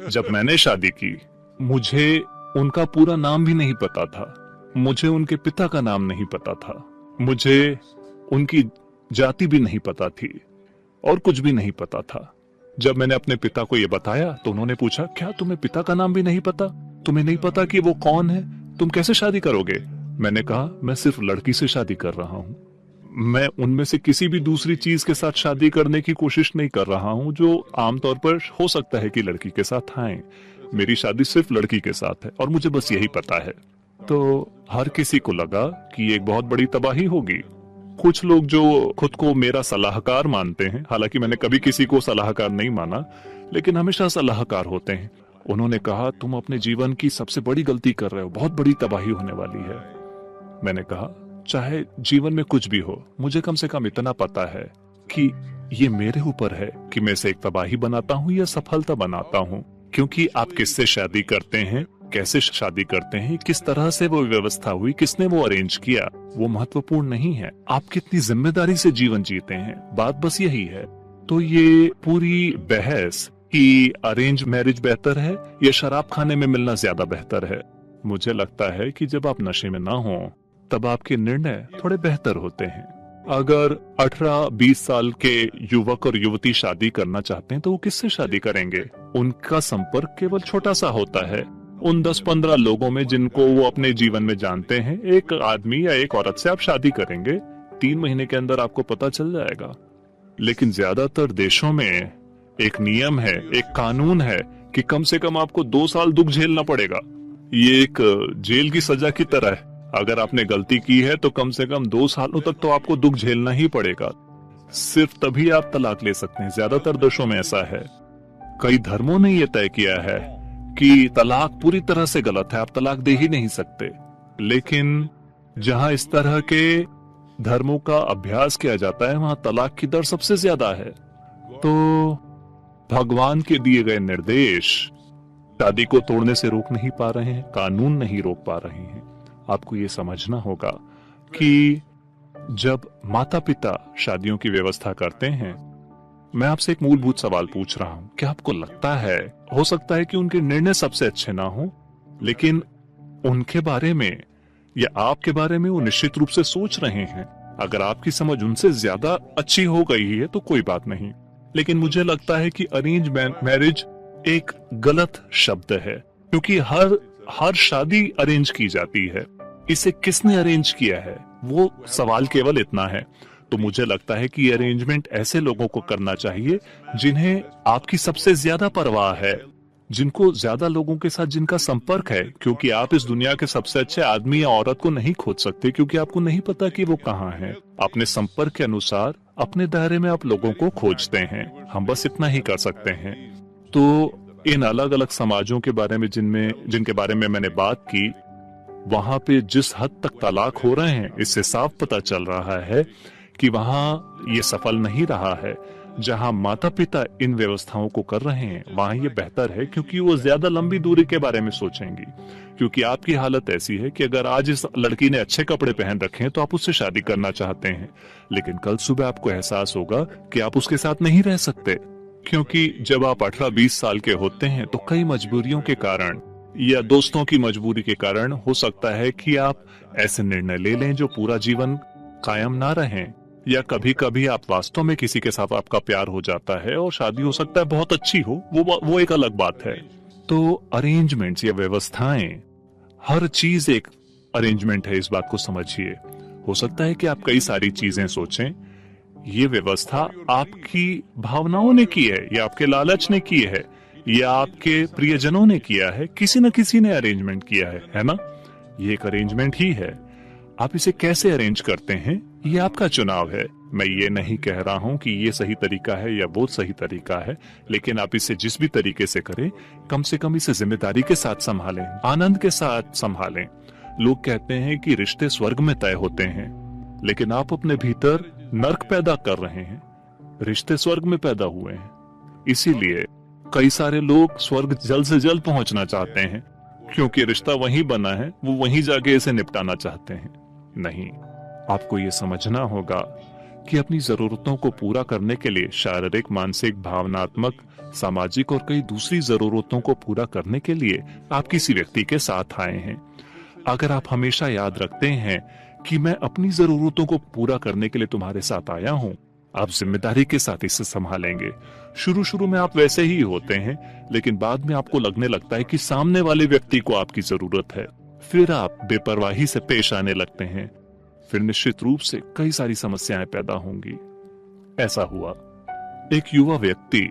जब मैंने शादी की, मुझे उनका पूरा नाम भी नहीं पता था, मुझे उनके पिता का नाम नहीं पता था, मुझे उनकी जाति भी नहीं पता थी और कुछ भी नहीं पता था। जब मैंने अपने पिता को यह बताया तो उन्होंने पूछा, क्या तुम्हें पिता का नाम भी नहीं पता? तुम्हें नहीं पता कि वो कौन है? तुम कैसे शादी करोगे? मैंने कहा, मैं सिर्फ लड़की से शादी कर रहा हूं, मैं उनमें से किसी भी दूसरी चीज के साथ शादी करने की कोशिश नहीं कर रहा हूं जो आमतौर पर हो सकता है कि लड़की के साथ आए। मेरी शादी सिर्फ लड़की के साथ है और मुझे बस यही पता है। तो हर किसी को लगा कि एक बहुत बड़ी तबाही होगी। कुछ लोग जो खुद को मेरा सलाहकार मानते हैं, हालांकि मैंने कभी किसी को सलाहकार नहीं माना, लेकिन हमेशा सलाहकार होते हैं, उन्होंने कहा, तुम अपने जीवन की सबसे बड़ी गलती कर रहे हो, बहुत बड़ी तबाही होने वाली है। मैंने कहा, चाहे जीवन में कुछ भी हो, मुझे कम से कम इतना पता है कि ये मेरे ऊपर है कि मैं इसे एक तबाही बनाता हूँ या सफलता बनाता हूँ। क्योंकि आप किससे शादी करते हैं, कैसे शादी करते हैं, किस तरह से वो व्यवस्था हुई, किसने वो अरेंज किया, वो महत्वपूर्ण नहीं है। आप कितनी जिम्मेदारी से जीवन जीते हैं, बात बस यही है। तो ये पूरी बहस कि अरेंज मैरिज बेहतर है या शराब खाने में मिलना ज्यादा बेहतर है, मुझे लगता है कि जब आप नशे में ना हो तब आपके निर्णय थोड़े बेहतर होते हैं। अगर 18-20 साल के युवक और युवती शादी करना चाहते हैं तो वो किससे शादी करेंगे? उनका संपर्क केवल छोटा सा होता है, उन 10-15 लोगों में जिनको वो अपने जीवन में जानते हैं। एक आदमी या एक औरत से आप शादी करेंगे, 3 महीने के अंदर आपको पता चल जाएगा। लेकिन ज्यादातर देशों में एक नियम है, एक कानून है कि कम से कम आपको 2 साल दुख झेलना पड़ेगा। ये एक जेल की सजा की तरह है। अगर आपने गलती की है तो कम से कम 2 सालों तक तो आपको दुख झेलना ही पड़ेगा। सिर्फ तभी आप तलाक ले सकते हैं। ज्यादातर देशों में ऐसा है। कई धर्मों ने यह तय किया है कि तलाक पूरी तरह से गलत है, आप तलाक दे ही नहीं सकते। लेकिन जहां इस तरह के धर्मों का अभ्यास किया जाता है वहां तलाक की दर सबसे ज्यादा है। तो भगवान के दिए गए निर्देश शादी को तोड़ने से रोक नहीं पा रहे हैं, कानून नहीं रोक पा रहे हैं। आपको ये समझना होगा कि जब माता पिता शादियों की व्यवस्था करते हैं, मैं आपसे एक मूलभूत सवाल पूछ रहा हूं, क्या आपको लगता है, हो सकता है कि उनके निर्णय सबसे अच्छे ना हो, लेकिन उनके बारे में या आपके बारे में वो निश्चित रूप से सोच रहे हैं। अगर आपकी समझ उनसे ज्यादा अच्छी हो गई है तो कोई बात नहीं। लेकिन मुझे लगता है कि अरेंज मैरिज एक गलत शब्द है, क्योंकि हर शादी अरेंज की जाती है। इसे किसने अरेंज किया है, वो सवाल केवल इतना है। तो मुझे लगता है कि अरेंजमेंट ऐसे लोगों को करना चाहिए जिन्हें आपकी सबसे ज्यादा परवाह है, जिनको ज्यादा लोगों के साथ जिनका संपर्क है। क्योंकि आप इस दुनिया के सबसे अच्छे आदमी या औरत को नहीं खोज सकते, क्योंकि आपको नहीं पता कि वो कहाँ है। अपने संपर्क के अनुसार अपने दायरे में आप लोगों को खोजते हैं। हम बस इतना ही कर सकते हैं। तो इन अलग अलग समाजों के बारे में जिनके बारे में मैंने बात की, वहां पे जिस हद तक तलाक हो रहे हैं, इससे साफ पता चल रहा है कि वहां ये सफल नहीं रहा है। जहां माता पिता इन व्यवस्थाओं को कर रहे हैं वहां ये बेहतर है, क्योंकि वो ज्यादा लंबी दूरी के बारे में सोचेंगी। क्योंकि आपकी हालत ऐसी है कि अगर आज इस लड़की ने अच्छे कपड़े पहन रखे हैं तो आप उससे शादी करना चाहते हैं, लेकिन कल सुबह आपको एहसास होगा कि आप उसके साथ नहीं रह सकते। क्योंकि जब आप 18-20 साल के होते हैं तो कई मजबूरियों के कारण या दोस्तों की मजबूरी के कारण हो सकता है कि आप ऐसे निर्णय ले लें जो पूरा जीवन कायम ना रहें, या कभी कभी आप वास्तव में किसी के साथ आपका प्यार हो जाता है और शादी हो सकता है बहुत अच्छी हो, वो एक अलग बात है। तो अरेंजमेंट्स या व्यवस्थाएं, हर चीज एक अरेंजमेंट है, इस बात को समझिए। हो सकता है कि आप कई सारी चीजें सोचें, ये व्यवस्था आपकी भावनाओं ने की है या आपके लालच ने की है या आपके प्रियजनों ने किया है, किसी न किसी ने अरेंजमेंट किया है ना? ये एक अरेंजमेंट ही है। आप इसे कैसे अरेंज करते हैं ये आपका चुनाव है। मैं ये नहीं कह रहा हूं कि ये सही तरीका है या वो सही तरीका है, लेकिन आप इसे जिस भी तरीके से करें, कम से कम इसे जिम्मेदारी के साथ संभालें, आनंद के साथ संभालें। लोग कहते हैं कि रिश्ते स्वर्ग में तय होते हैं, लेकिन आप अपने भीतर नर्क पैदा कर रहे हैं। रिश्ते स्वर्ग में पैदा हुए हैं, इसीलिए कई सारे लोग स्वर्ग जल्द से जल्द पहुंचना चाहते हैं, क्योंकि रिश्ता वहीं बना है, वो वहीं जाके इसे निपटाना चाहते हैं। नहीं, आपको ये समझना होगा कि अपनी जरूरतों को पूरा करने के लिए शारीरिक, मानसिक, भावनात्मक, सामाजिक और कई दूसरी जरूरतों को पूरा करने के लिए आप किसी व्यक्ति के साथ आए हैं। अगर आप हमेशा याद रखते हैं कि मैं अपनी जरूरतों को पूरा करने के लिए तुम्हारे साथ आया हूं, आप जिम्मेदारी के साथ इसे संभालेंगे। शुरू शुरू में आप वैसे ही होते हैं, लेकिन बाद में आपको लगने लगता है कि सामने वाले व्यक्ति को आपकी जरूरत है। फिर आप बेपरवाही से पेश आने लगते हैं। फिर निश्चित रूप से कई सारी समस्याएं पैदा होंगी। ऐसा हुआ, एक युवा व्यक्ति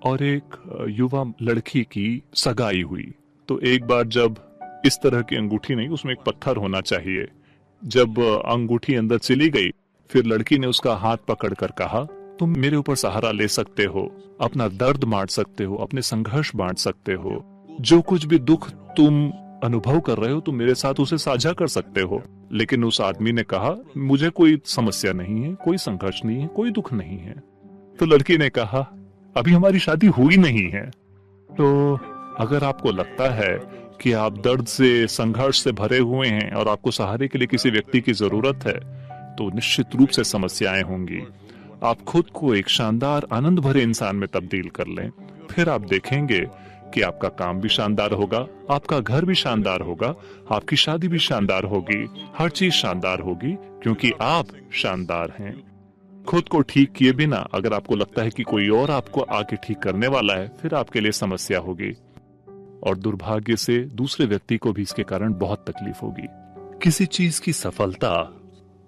और एक युवा लड़की की सगाई हुई। तो एक बार जब इस तरह की अंगूठी नहीं, उसमें एक पत्थर होना चाहिए, जब अंगूठी अंदर चली गई, फिर लड़की ने उसका हाथ पकड़कर कहा, तुम मेरे ऊपर सहारा ले सकते हो, अपना दर्द बांट सकते हो, अपने संघर्ष बांट सकते हो, जो कुछ भी दुख तुम अनुभव कर रहे हो तुम मेरे साथ उसे साझा कर सकते हो। लेकिन उस आदमी ने कहा, मुझे कोई समस्या नहीं है, कोई संघर्ष नहीं है, कोई दुख नहीं है। तो लड़की ने कहा, अभी हमारी शादी हुई नहीं है। तो अगर आपको लगता है कि आप दर्द से, संघर्ष से भरे हुए हैं और आपको सहारे के लिए किसी व्यक्ति की जरूरत है, तो निश्चित रूप से समस्याएं होंगी। आप खुद को एक शानदार, आनंद भरे इंसान में तब्दील कर लें, फिर आप देखेंगे कि आपका काम भी शानदार होगा, आपका घर भी शानदार होगा, आपकी शादी भी शानदार होगी, हर चीज शानदार होगी, क्योंकि आप शानदार हैं। खुद को ठीक किए बिना अगर आपको लगता है कि कोई और आपको आके ठीक करने वाला है, फिर आपके लिए समस्या होगी और दुर्भाग्य से दूसरे व्यक्ति को भी इसके कारण बहुत तकलीफ होगी। किसी चीज की सफलता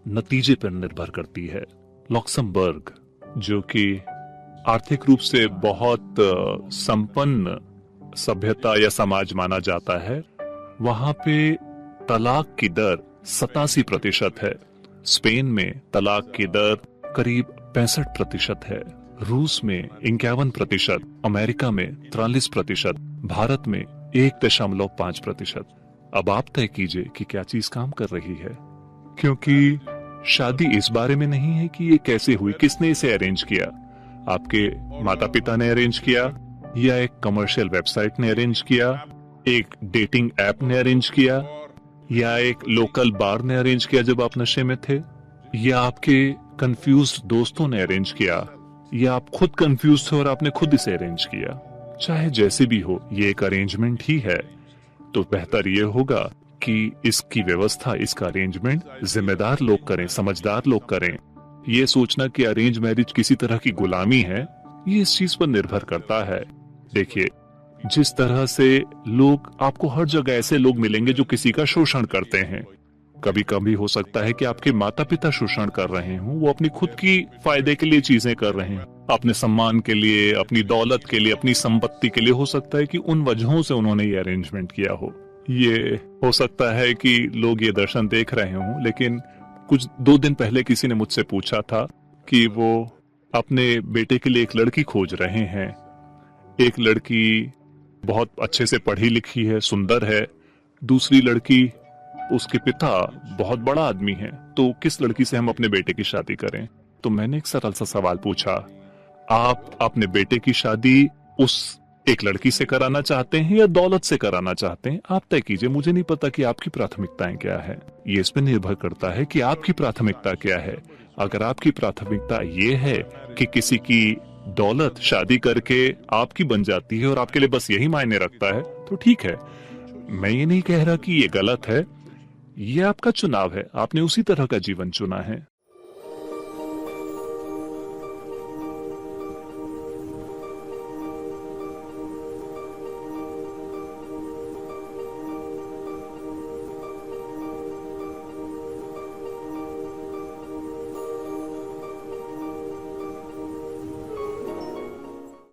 नतीजे पर निर्भर करती है। लक्समबर्ग, जो कि आर्थिक रूप से बहुत संपन्न सभ्यता या समाज माना जाता है, वहां पे तलाक की दर 87% है। स्पेन में तलाक की दर करीब 65% है, रूस में 51%, अमेरिका में 43%, भारत में 1.5%। अब आप तय कीजिए कि क्या चीज काम कर रही है, क्योंकि शादी इस बारे में नहीं है कि ये कैसे हुई, किसने इसे अरेंज किया, आपके माता पिता ने अरेंज किया या एक कमर्शियल वेबसाइट ने अरेंज किया, एक डेटिंग ऐप ने अरेंज किया, या एक लोकल बार ने अरेंज किया जब आप नशे में थे, या आपके कंफ्यूज्ड दोस्तों ने अरेंज किया, या आप खुद कंफ्यूज थे और आपने खुद इसे अरेंज किया। चाहे जैसे भी हो, ये एक अरेंजमेंट ही है। तो बेहतर ये होगा कि इसकी व्यवस्था, इसका अरेंजमेंट जिम्मेदार लोग करें, समझदार लोग करें। ये सोचना कि अरेंज मैरिज किसी तरह की गुलामी है, ये इस चीज पर निर्भर करता है। देखिए, जिस तरह से लोग, आपको हर जगह ऐसे लोग मिलेंगे जो किसी का शोषण करते हैं। कभी कभी हो सकता है कि आपके माता पिता शोषण कर रहे हों, वो अपनी खुद की फायदे के लिए चीजें कर रहे हैं, अपने सम्मान के लिए, अपनी दौलत के लिए, अपनी संपत्ति के लिए। हो सकता है कि उन वजहों से उन्होंने ये अरेंजमेंट किया हो। ये हो सकता है कि लोग ये दर्शन देख रहे हों, लेकिन कुछ 2 दिन पहले किसी ने मुझसे पूछा था कि वो अपने बेटे के लिए एक लड़की खोज रहे हैं। एक लड़की बहुत अच्छे से पढ़ी लिखी है, सुंदर है, दूसरी लड़की, उसके पिता बहुत बड़ा आदमी है, तो किस लड़की से हम अपने बेटे की शादी करें? तो मैंने एक सरल सा सवाल पूछा, आप अपने बेटे की शादी उस एक लड़की से कराना चाहते हैं या दौलत से कराना चाहते हैं? आप तय कीजिए। मुझे नहीं पता कि आपकी प्राथमिकताएं क्या है, ये इस पर निर्भर करता है कि आपकी प्राथमिकता क्या है। अगर आपकी प्राथमिकता ये है कि किसी की दौलत शादी करके आपकी बन जाती है और आपके लिए बस यही मायने रखता है, तो ठीक है। मैं ये नहीं कह रहा कि ये गलत है, ये आपका चुनाव है, आपने उसी तरह का जीवन चुना है।